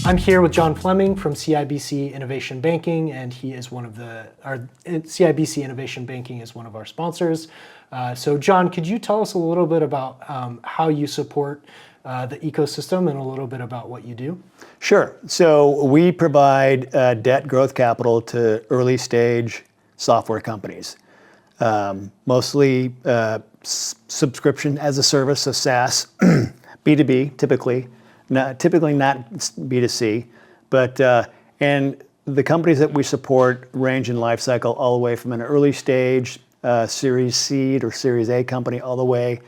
I'm here with John Flemming from CIBC Innovation Banking, and he is CIBC Innovation Banking is one of our sponsors. So John, could you tell us a little bit about how you support the ecosystem and a little bit about what you do? Sure. So we provide debt growth capital to early stage software companies, mostly subscription as a service, so SaaS, B2B typically not B2C, but and the companies that we support range in life cycle all the way from an early stage Series Seed or Series A company all the way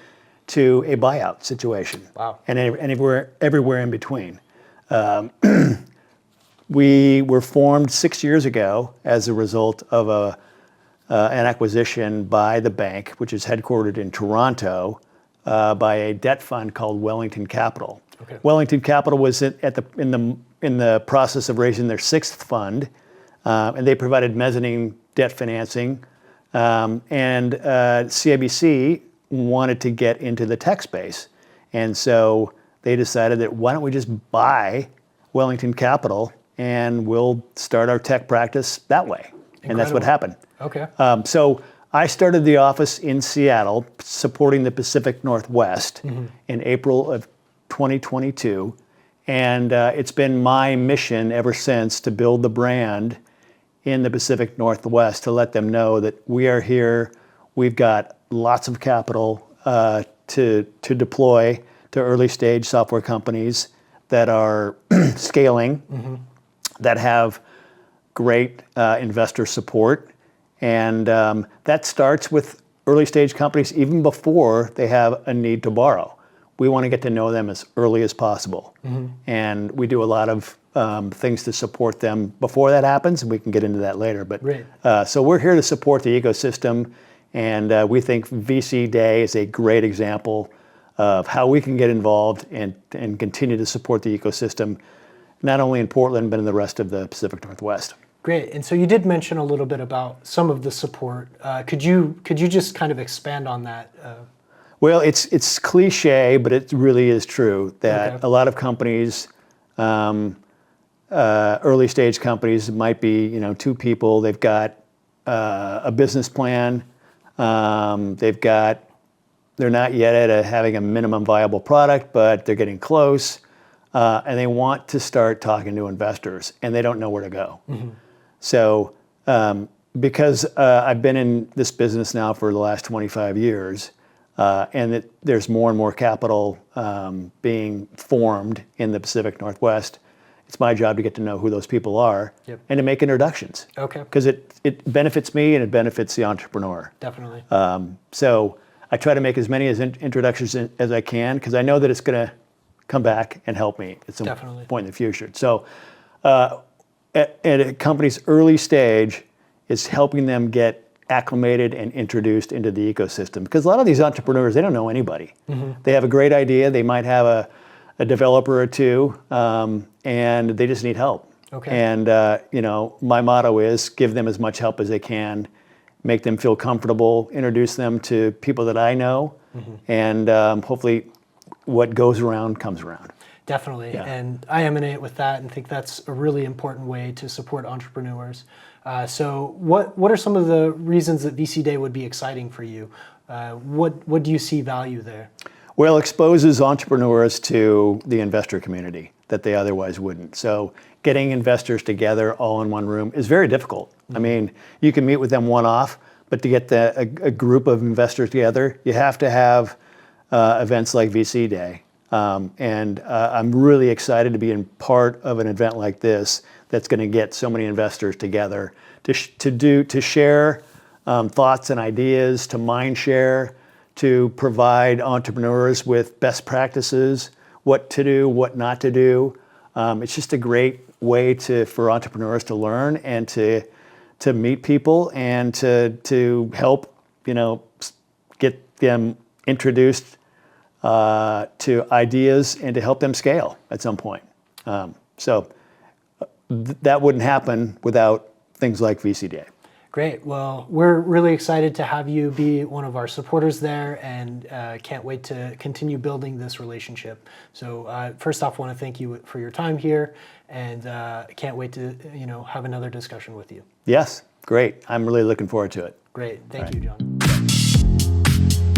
to a buyout situation. Wow. And everywhere in between. We were formed 6 years ago as a result of an acquisition by the bank, which is headquartered in Toronto, by a debt fund called Wellington Capital. Okay. Wellington Capital was in the process of raising their sixth fund, and they provided mezzanine debt financing. And CIBC wanted to get into the tech space, and so they decided that why don't we just buy Wellington Capital and we'll start our tech practice that way. Incredible. And that's what happened. Okay. So I started the office in Seattle supporting the Pacific Northwest in April of 2022. And it's been my mission ever since to build the brand in the Pacific Northwest, to let them know that we are here. We've got lots of capital to deploy to early stage software companies that are scaling, that have great investor support. And that starts with early stage companies even before they have a need to borrow. We want to get to know them as early as possible. And we do a lot of things to support them before that happens, and we can get into that later. But Great. So we're here to support the ecosystem, and we think VC Day is a great example of how we can get involved and continue to support the ecosystem, not only in Portland, but in the rest of the Pacific Northwest. Great. And so you did mention a little bit about some of the support. Could you just kind of expand on that? Well, it's cliche, but it really is true that Okay. a lot of companies, early stage companies, might be two people. They've got a business plan. They're not yet at having a minimum viable product, but they're getting close, and they want to start talking to investors, and they don't know where to go. So because I've been in this business now for the last 25 years, and there's more and more capital being formed in the Pacific Northwest, it's my job to get to know who those people are. Yep. And to make introductions. Okay. Because it benefits me and it benefits the entrepreneur. Definitely. So I try to make as many introductions as I can, because I know that it's going to come back and help me at some Definitely. point in the future. So at a company's early stage is helping them get acclimated and introduced into the ecosystem. Because a lot of these entrepreneurs, they don't know anybody. They have a great idea. They might have a developer or two, and they just need help. Okay. And my motto is give them as much help as they can, make them feel comfortable, introduce them to people that I know, and hopefully what goes around comes around. Definitely. Yeah. And I emanate with that and think that's a really important way to support entrepreneurs. So what are some of the reasons that VC Day would be exciting for you? What do you see value there? Well, it exposes entrepreneurs to the investor community that they otherwise wouldn't. So getting investors together all in one room is very difficult. I mean, you can meet with them one-off, but to get a group of investors together, you have to have events like VC Day. And I'm really excited to be in part of an event like this that's going to get so many investors together to share thoughts and ideas, to mind share, to provide entrepreneurs with best practices, what to do, what not to do. It's just a great way for entrepreneurs to learn and to meet people and to help get them introduced to ideas and to help them scale at some point. So that wouldn't happen without things like VC Day. Great. Well, we're really excited to have you be one of our supporters there, and can't wait to continue building this relationship. So first off, want to thank you for your time here, and can't wait to have another discussion with you. Yes, great. I'm really looking forward to it. Great. Thank All you, right. John.